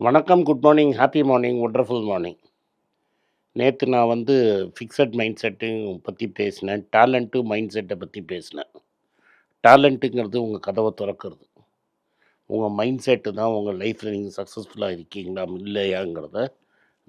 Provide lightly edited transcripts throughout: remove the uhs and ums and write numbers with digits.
வணக்கம், good morning, happy morning, wonderful morning. நேத்து நான் ஃபிக்ஸட் மைண்ட் செட்டு பத்தி பேசினேன். டேலண்ட்டு, மைண்ட் செட்ட பத்தி பேசினேன். டேலண்ட்டுங்கிறது உங்க கதவ தொறக்கிறது. உங்க மைண்ட் செட்டு தான் உங்க லைஃப்ல நீங்க சக்ஸஸ்ஃபுல்லா இருக்கீங்களா, இல்லையாங்கிறத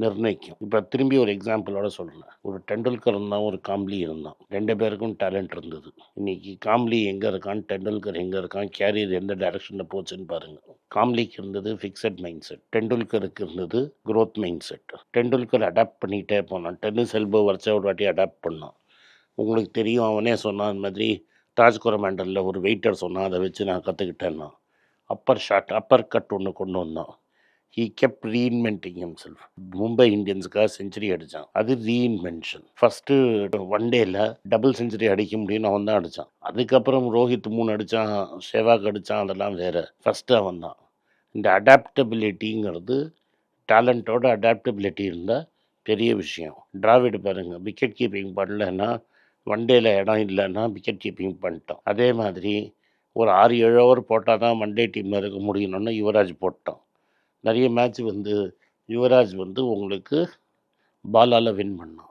நிர்ணயிக்கும். இப்ப திரும்பி ஒரு எக்ஸாம்பிளோட சொல்றேன். ஒரு டெண்டுல்கர் இருந்தான், ஒரு காம்ப்ளி இருந்தான். 2 பேருக்கும் டேலண்ட் இருந்தது. இன்னைக்கு காம்ப்ளி எங்க இருக்கான், டெண்டுல்கர் எங்க இருக்கான், கேரியர் எந்த டைரக்ஷன்ல போச்சுன்னு பாருங்க. காம்ப்ளிக்கு இருந்தது ஃபிக்ஸட் மைண்ட் செட். டெண்டுல்கருக்கு இருந்தது growth mind set. Tendulkar adapt பண்ணிகிட்டே போனான். டென்னிஸ் எல்போ வரைச்சா ஒரு வாட்டி அடாப்ட் பண்ணான். உங்களுக்கு தெரியும், அவனே சொன்னான், அந்த மாதிரி தாஜ் கொரமேண்டலில் ஒரு வெயிட்டர் சொன்னான், அதை வச்சு நான் கற்றுக்கிட்டேன்னா. அப்பர் ஷாட், அப்பர் கட் ஒன்று கொண்டு வந்தான். He kept reinventing himself. Mumbai இந்தியன்ஸுக்காக செஞ்சுரி அடித்தான். அது ரீஇன்வென்ஷன். ஃபஸ்ட்டு ஒன் டேல டபுள் செஞ்சுரி அடிக்க முடியும்னு அவன் தான் அடித்தான். அதுக்கப்புறம் ரோஹித் 3 அடித்தான், சேவாக் அடித்தான், அதெல்லாம் வேறு. ஃபஸ்ட்டு அவன் தான். இந்த அடாப்டபிலிட்டிங்கிறது டேலண்ட்டோட அடாப்டபிலிட்டி இருந்தால் பெரிய விஷயம். டிராவிட் பாருங்கள், விக்கெட் கீப்பிங் பண்ணலைன்னா, ஒன் டேல இடம் இல்லைன்னா விக்கெட் கீப்பிங் பண்ணிட்டான். அதே மாதிரி ஒரு 6-7 ஓவர் போட்டால் தான் ஒன் டே டீமில் இருக்க முடியணும்னு யுவராஜ் போட்டான். நிறைய மேட்ச் யுவராஜ் உங்களுக்கு பாலால் வின் பண்ணான்.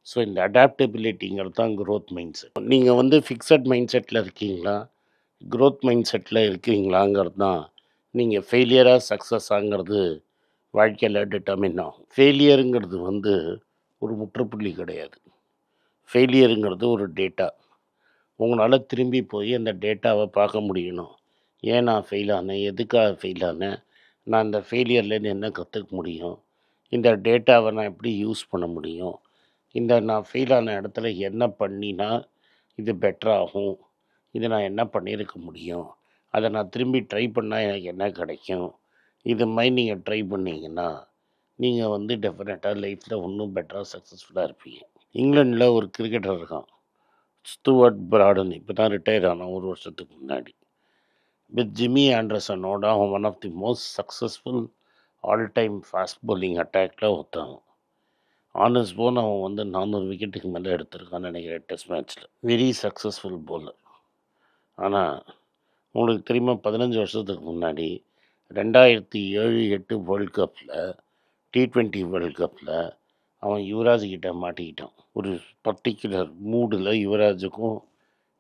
ஸோ இந்த அடாப்டபிலிட்டிங்கிறது தான் க்ரோத் மைண்ட் செட். நீங்கள் ஃபிக்ஸட் மைண்ட் செட்டில் இருக்கீங்களா, க்ரோத் மைண்ட் செட்டில் இருக்கீங்களாங்கிறது தான் நீங்கள் ஃபெயிலியராக சக்ஸஸாங்கிறது வாழ்க்கையில் டிட்டர்மின் ஆகும். ஃபெயிலியருங்கிறது ஒரு முற்றுப்புள்ளி கிடையாது. ஃபெயிலியருங்கிறது ஒரு டேட்டா. உங்களால் திரும்பி போய் அந்த டேட்டாவை பார்க்க முடியணும். ஏன் நான் ஃபெயில் ஆனேன், எதுக்காக ஃபெயில் ஆனேன், நான் இந்த ஃபெயிலியர்லேருந்து என்ன கற்றுக்க முடியும், இந்த டேட்டாவை நான் எப்படி யூஸ் பண்ண முடியும், இந்த நான் ஃபெயில் ஆன இடத்துல என்ன பண்ணினா இது பெட்டராகும், இதை நான் என்ன பண்ணியிருக்க முடியும், அதை நான் திரும்பி ட்ரை பண்ணால் எனக்கு என்ன கிடைக்கும், இது மாதிரி நீங்கள் ட்ரை பண்ணிங்கன்னா நீங்கள் டெஃபினட்டாக லைஃப்பில் இன்னும் பெட்டராக சக்ஸஸ்ஃபுல்லாக இருப்பீங்க. இங்கிலாண்டில் ஒரு கிரிக்கெட்டர் இருக்கான், ஸ்டூவர்ட் பிராடன். இப்போ தான் ரிட்டையர் ஆனான் ஒரு வருஷத்துக்கு முன்னாடி. வித் ஜிம்மி ஆண்டர்சனோட அவன் one of the most successful all time fast bowling அட்டாக்டில் ஒருத்தன். ஆனஸ் போன் அவன் 400 விக்கெட்டுக்கு மேலே எடுத்திருக்கான்னு நினைக்கிறேன் டெஸ்ட் மேட்ச்சில். Very successful bowler. ஆனால் உங்களுக்கு தெரியுமா, 15 வருஷத்துக்கு முன்னாடி 2007-8 வேர்ல்ட் கப்பில், T20 வேர்ல்ட் கப்பில் அவன் யுவராஜ் கிட்ட மாட்டிக்கிட்டான். ஒரு பர்டிகுலர் மூடில் யுவராஜுக்கும்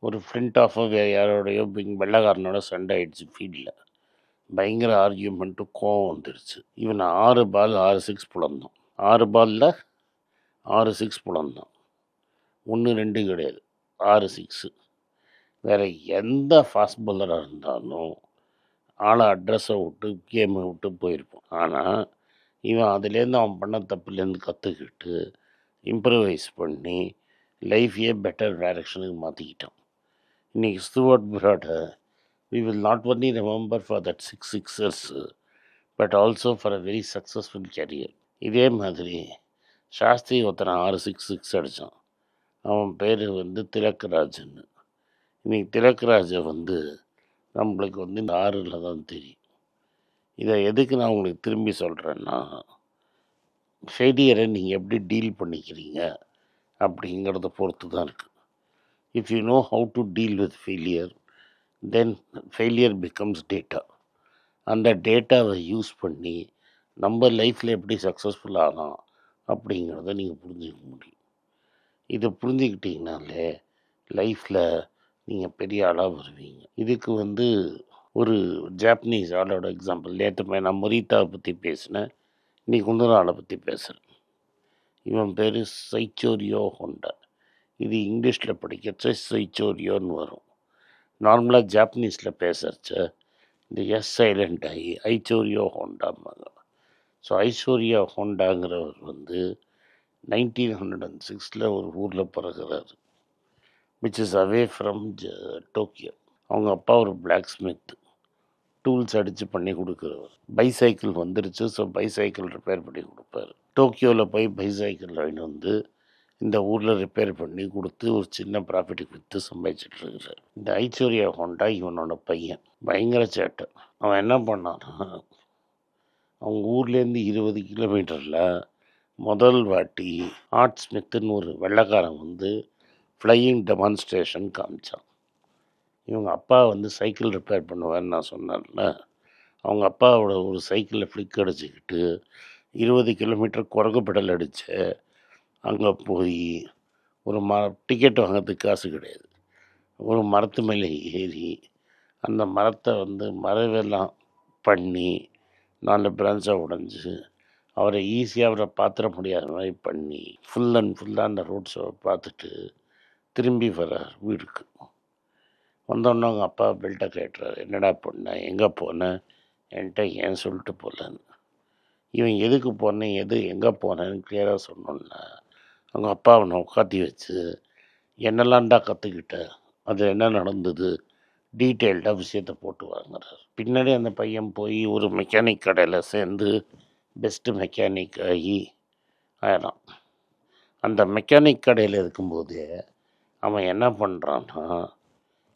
ஒரு ஃப்ளிண்ட் ஆஃபோ வேறு யாரோடையோ வெள்ளைக்காரனோட சண்டை ஆயிடுச்சு ஃபீல்டில். பயங்கர ஆர்கியூமெண்ட்டு, கோவம் வந்துடுச்சு. இவன் 6 பால் 6 சிக்ஸ் புலந்தான். 6 பாலில் 6 சிக்ஸ் புலந்தான். 1 2 கிடையாது, 6 சிக்ஸு. வேறு எந்த ஃபாஸ்ட் பாலராக இருந்தாலும் ஆளை அட்ரஸை விட்டு கேமை விட்டு போயிருப்பான். ஆனால் இவன் அதுலேருந்து அவன் பண்ண தப்புலேருந்து கற்றுக்கிட்டு இம்ப்ரவைஸ் பண்ணி லைஃபையே பெட்டர் டைரக்ஷனுக்கு மாற்றிக்கிட்டான். இன்றைக்கி Stuart பிராடை we will not only remember for that 6 sixers but also for a very successful career. இதே மாதிரி சாஸ்திரி ஒருத்தனை 6 சிக்ஸ் அடித்தான். அவன் பேர் திலக்ராஜன்னு. இன்றைக்கி திலக்ராஜை நம்மளுக்கு இந்த 6ல் தான் தெரியும். இதை எதுக்கு நான் உங்களுக்கு திரும்பி சொல்கிறேன்னா, ஃபெயிலியரை நீங்கள் எப்படி டீல் பண்ணிக்கிறீங்க அப்படிங்கிறத பொறுத்து தான் இருக்குது. If you know how to deal with failure, then failure becomes data. அந்த டேட்டாவை யூஸ் பண்ணி நம்ம லைஃப்பில் எப்படி சக்ஸஸ்ஃபுல் ஆகலாம் அப்படிங்கிறத நீங்கள் புரிஞ்சுக்க முடியும். இதை புரிஞ்சுக்கிட்டிங்கனாலே லைஃப்பில் நீங்கள் பெரிய ஆளாக வருவீங்க. இதுக்கு ஒரு ஜாப்பனீஸ் ஆளோட எக்ஸாம்பிள். நேற்று நான் மொரித்தாவை பற்றி பேசினேன், இன்றைக்கி இன்னொரு ஆளை பற்றி பேசுகிறேன். இவன் பேர் சைச்சோரியோ ஹோண்டா. இது இங்கிலீஷில் படிக்கிறச்ச சைச்சோரியோன்னு வரும். நார்மலாக ஜாப்பனீஸில் பேசுகிறச்ச இந்த எஸ் சைலண்ட் ஆகி ஐச்சோரியோ ஹோண்டாம்பாங்க. ஸோ ஐஸ்வர்யா ஹோண்டாங்கிறவர் 1906 ஒரு ஊரில் பிறகுறாரு, which is away from Tokyo. அவங்க அப்பா ஒரு பிளாக் ஸ்மித், டூல்ஸ் அடித்து பண்ணி கொடுக்குறவர். பைசைக்கிள் வந்துருச்சு, ஸோ பைசைக்கிள் ரிப்பேர் பண்ணி கொடுப்பாரு. டோக்கியோவில் போய் பைசைக்கிள் வாங்கிட்டு இந்த ஊரில் ரிப்பேர் பண்ணி கொடுத்து ஒரு சின்ன ப்ராஃபிட்டுக்கு விற்று சம்பாதிச்சிட்ருக்கிறார். இந்த ஐஸ்வர்யா ஹோண்டா இவனோட பையன் பயங்கர சேட்டை. அவன் என்ன பண்ணான்னா, அவங்க ஊர்லேருந்து 20 கிலோமீட்டரில் முதல் வாட்டி ஆர்ட் ஸ்மித்துன்னு ஒரு வெள்ளைக்காரன் ஃப்ளையிங் டெமான்ஸ்ட்ரேஷன் காமிச்சான். இவங்க அப்பா சைக்கிள் ரிப்பேர் பண்ணுவார்னு நான் சொன்னேன்ல, அவங்க அப்பாவோட ஒரு சைக்கிளில் ஃப்ளிக் அடிச்சுக்கிட்டு 20 கிலோமீட்டர் குரங்கு பெடல் அடிச்ச அங்கே போய் ஒரு டிக்கெட் வாங்கிறதுக்கு காசு கிடையாது. ஒரு மரத்து மேலே ஏறி அந்த மரத்தை வந்து மரவெல்லாம் பண்ணி 4 பிரான்ச்சாக உடைஞ்சு அவரை ஈஸியாக அவரை பார்த்துட முடியாத மாதிரி பண்ணி ஃபுல் அண்ட் ஃபுல்லாக அந்த ரோட் ஷோவை பார்த்துட்டு திரும்பி வர்றார் வீட்டுக்கு. வந்தோடனே அவங்க அப்பா பெல்ட்டை கேட்டுறாரு, என்னடா பொண்ணு எங்கே போனேன், என்கிட்ட ஏன் சொல்லிட்டு போகலன்னு. இவன் எதுக்கு போனேன் எங்கே போனேன்னு கிளியராக சொன்னோன்னா அவங்க அப்பா அவனை உட்காத்தி வச்சு என்னெல்லாம்டா கற்றுக்கிட்ட, அது என்ன நடந்தது, டீட்டெயில்டாக விஷயத்தை போட்டு வாங்குறாரு. பின்னாடி அந்த பையன் போய் ஒரு மெக்கானிக் கடையில் சேர்ந்து பெஸ்ட்டு மெக்கானிக் ஆகி ஆயிடான். அந்த மெக்கானிக் கடையில் இருக்கும்போதே அவன் என்ன பண்ணுறான்னா,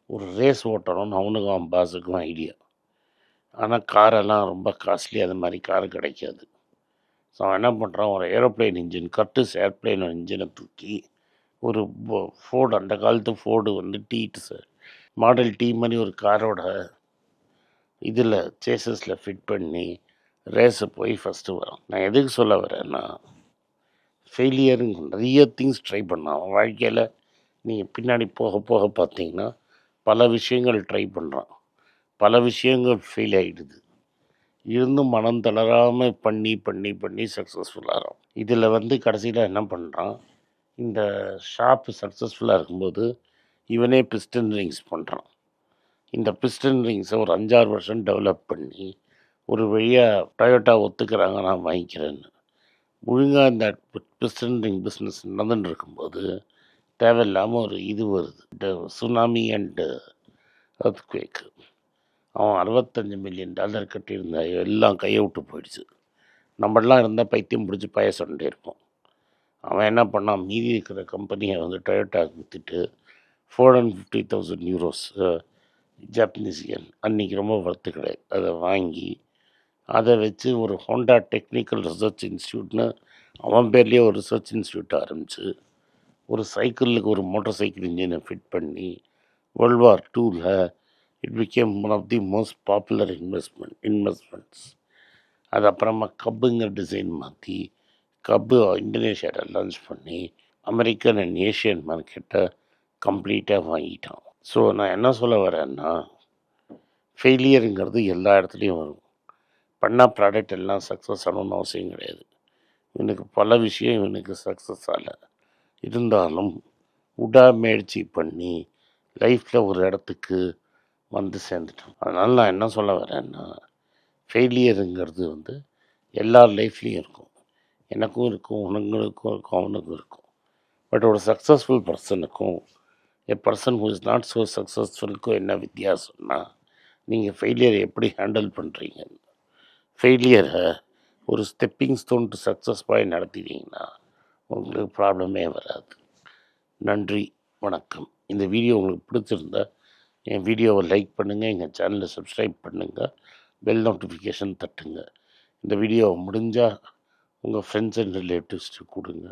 ஒரு ரேஸ் ஓட்டணும்னு அவனுக்கும் அவன் பாஸுக்கும் ஐடியா. ஆனால் காரெல்லாம் ரொம்ப காஸ்ட்லி, அது மாதிரி கார் கிடைக்காது. ஸோ அவன் என்ன பண்ணுறான், ஒரு ஏரோப்ளைன் இன்ஜின் கர்டிஸ் ஏர்ப்ளைன் இன்ஜினை தூக்கி ஒரு ஃபோர்டு, அந்த காலத்து ஃபோர்டு வந்து மாடல் டி மாதிரி ஒரு காரோட இதில் சேசஸில் ஃபிட் பண்ணி ரேஸை போய் ஃபஸ்ட்டு வரான். நான் எதுக்கு சொல்ல வரேன்னா, ஃபெயிலியருங்க நிறைய திங்ஸ் ட்ரை பண்ணான் அவன் வாழ்க்கையில். நீங்கள் பின்னாடி போக போக பார்த்தீங்கன்னா பல விஷயங்கள் ட்ரை பண்ணுறான், பல விஷயங்கள் ஃபெயில் ஆகிடுது. இருந்தும் மனம் தளராமல் பண்ணி பண்ணி பண்ணி சக்ஸஸ்ஃபுல்லாகிறான். இதில் வந்து கடைசியில் என்ன பண்ணுறான், இந்த ஷாப்பு சக்ஸஸ்ஃபுல்லாக இருக்கும்போது இவனே பிஸ்டன் ரிங்ஸ் பண்ணுறான். இந்த பிஸ்டன் ரிங்ஸை ஒரு 5-6 வருஷம் டெவலப் பண்ணி ஒரு வழியாக டொயோட்டா ஒத்துக்கிறாங்க, நான் வாங்கிக்கிறேன்னு. ஒழுங்காக இந்த பிஸ்டன் ரிங் பிஸ்னஸ் நடந்துட்டு இருக்கும்போது தேவையில்லாமல் ஒரு இது வருது, சுனாமி அண்டு எர்த்குவேக்கு. அவன் $65 மில்லியன் கட்டியிருந்தா எல்லாம் கையை விட்டு போயிடுச்சு. நம்மளாம் இருந்தால் பைத்தியம் பிடிச்சி சொல்லிட்டே இருப்போம். அவன் என்ன பண்ணான், மீதி இருக்கிற கம்பெனியை வந்து டொயோட்டாவுக்கு விற்றுட்டு 450,000 யூரோஸ் ஜாப்பனீஸ் யென், அன்றைக்கி ரொம்ப வர்த்து கிடையாது, அதை வாங்கி அதை வச்சு ஒரு ஹோண்டா டெக்னிக்கல் ரிசர்ச் இன்ஸ்டியூட்னு அவன் பேர்லேயே ஒரு ரிசர்ச் இன்ஸ்டியூட் ஆரம்பித்து ஒரு சைக்கிளுக்கு ஒரு மோட்டார் சைக்கிள் இன்ஜினை ஃபிட் பண்ணி World War IIல it became one of the most popular investments. அது அப்புறமா கப்புங்கிற டிசைன் மாற்றி கப்பு இந்தோனேஷியாவில் லான்ச் பண்ணி அமெரிக்கன் அண்ட் ஏஷியன் மார்க்கெட்டை கம்ப்ளீட்டாக வாங்கிட்டான். ஸோ நான் என்ன சொல்ல வரேன்னா, ஃபெயிலியருங்கிறது எல்லா இடத்துலையும் வரும். பண்ணால் ப்ராடக்ட் எல்லாம் சக்ஸஸ் ஆகணும்னு அவசியம் கிடையாது. இவனுக்கு பல விஷயம் இவனுக்கு சக்ஸஸ் ஆகலை, இருந்தாலும் முயற்சி பண்ணி லைஃப்பில் ஒரு இடத்துக்கு வந்து சேர்ந்துட்டான். அதனால் நான் என்ன சொல்ல வரேன்னா, ஃபெயிலியருங்கிறது வந்து எல்லார் லைஃப்லேயும் இருக்கும். எனக்கும் இருக்கும், உனங்களுக்கும் இருக்கும், அவனுக்கும் இருக்கும். பட் ஒரு சக்ஸஸ்ஃபுல் பர்சனுக்கும் person who is not so சக்ஸஸ்ஃபுல்லுக்கும் என்ன வித்தியாசம்னா, நீங்கள் ஃபெயிலியரை எப்படி ஹேண்டில் பண்ணுறீங்க. ஃபெயிலியரை ஒரு ஸ்டெப்பிங் ஸ்டோன் டு சக்ஸஸ் பாய் நடத்திட்டீங்கன்னா உங்களுக்கு ப்ராப்ளமே வராது. நன்றி, வணக்கம். இந்த வீடியோ உங்களுக்கு பிடிச்சிருந்தா என் வீடியோவை லைக் பண்ணுங்கள், எங்கள் சேனலை சப்ஸ்கிரைப் பண்ணுங்கள், பெல் நோட்டிஃபிகேஷன் தட்டுங்க. இந்த வீடியோவை முடிஞ்சால் உங்கள் ஃப்ரெண்ட்ஸ் அண்ட் ரிலேட்டிவ்ஸ்க்கு கொடுங்க,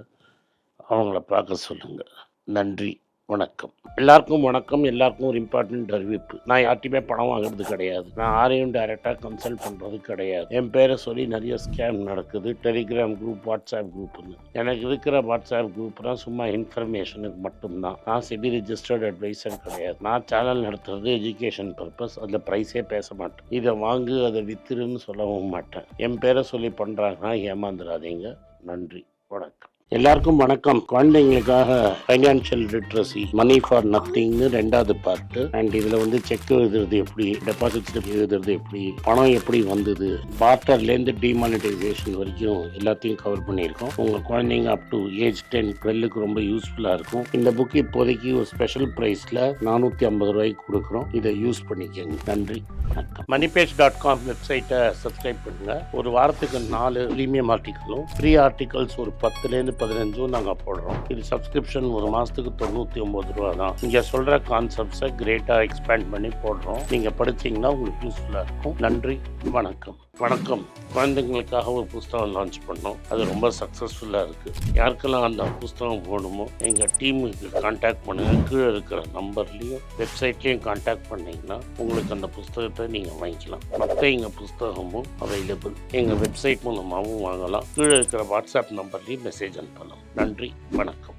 அவங்கள பார்க்க சொல்லுங்கள். நன்றி, வணக்கம். எல்லாருக்கும் வணக்கம். எல்லாருக்கும் ஒரு இம்பார்ட்டண்ட் அறிவிப்பு. நான் யார்ட்டையுமே பணம் வாங்குறது கிடையாது, நான் யாரையும் டைரெக்டாக கன்சல்ட் பண்ணுறது கிடையாது. என் பேரை சொல்லி நிறைய ஸ்கேம் நடக்குது, டெலிகிராம் குரூப், வாட்ஸ்அப் குரூப்னு. எனக்கு இருக்கிற வாட்ஸ்அப் குரூப்னா சும்மா இன்ஃபர்மேஷனுக்கு மட்டும்தான். நான் செபி ரிஜிஸ்டர்ட் அட்வைசர் கிடையாது. நான் சேனல் நடத்துறது எஜுகேஷன் பர்பஸ், அதில் ப்ரைஸே பேச மாட்டேன். இதை வாங்கு அதை வித்துருன்னு சொல்லவும் மாட்டேன். என் பேரை சொல்லி பண்ணுறாங்கன்னா ஏமாந்துடாதீங்க. நன்றி, வணக்கம். எல்லாருக்கும் வணக்கம். குழந்தைங்களுக்காக ஃபைனான்ஷியல் லிட்ரஸி, மணி ஃபார் நத்திங்னு 2வது பார்ட்டு. அண்ட் இதில் வந்து செக் எழுதுறது எப்படி, டெபாசிட் ஸ்லிப் எழுதுறது எப்படி, பணம் எப்படி வந்தது, பார்ட்டர்லேருந்து டிமானிட்டைசேஷன் வரைக்கும் எல்லாத்தையும் கவர் பண்ணியிருக்கோம். உங்கள் குழந்தைங்க அப் டு ஏஜ் 10-12க்கு ரொம்ப யூஸ்ஃபுல்லாக இருக்கும். இந்த புக் இப்போதைக்கு ஒரு ஸ்பெஷல் ப்ரைஸில் 450 ரூபாய்க்கு கொடுக்குறோம். இதை யூஸ் பண்ணிக்கோங்க. நன்றி, வணக்கம். moneypage.com வெப்சைட்டை சப்ஸ்கிரைப் பண்ணுங்கள். ஒரு வாரத்துக்கு 4 ப்ரீமியம் ஆர்டிக்கலும் ஃப்ரீ ஆர்டிகல்ஸ் ஒரு 10லேருந்து 15 நாங்கள் போடுறோம். இது சப்ஸ்கிரிப்ஷன் ஒரு மாதத்துக்கு 99 ரூபா தான். இங்கே சொல்கிற கான்செப்ட்ஸை கிரேட்டாக எக்ஸ்பேண்ட் பண்ணி போடுறோம். நீங்கள் படிச்சிங்கன்னா உங்களுக்கு யூஸ்ஃபுல்லாக இருக்கும். நன்றி, வணக்கம். வணக்கம். குழந்தைங்களுக்காக ஒரு புஸ்தகம் லான்ச் பண்ணோம். அது ரொம்ப சக்ஸஸ்ஃபுல்லாக இருக்குது. யாருக்கெல்லாம் அந்த புஸ்தகம் வேணுமோ எங்கள் டீமுக்கு கான்டாக்ட் பண்ணுங்கள். கீழே இருக்கிற நம்பர்லேயும் வெப்சைட்லேயும் கான்டாக்ட் பண்ணிங்கன்னா உங்களுக்கு அந்த புஸ்தகத்தை நீங்கள் வாங்கிக்கலாம். மற்ற எங்கள் புஸ்தகமும் அவைலபிள். எங்கள் வெப்சைட் மூலமாகவும் வாங்கலாம். கீழே இருக்கிற வாட்ஸ்அப் நம்பர்லேயும் மெசேஜ் அனுப்பலாம். நன்றி, வணக்கம்.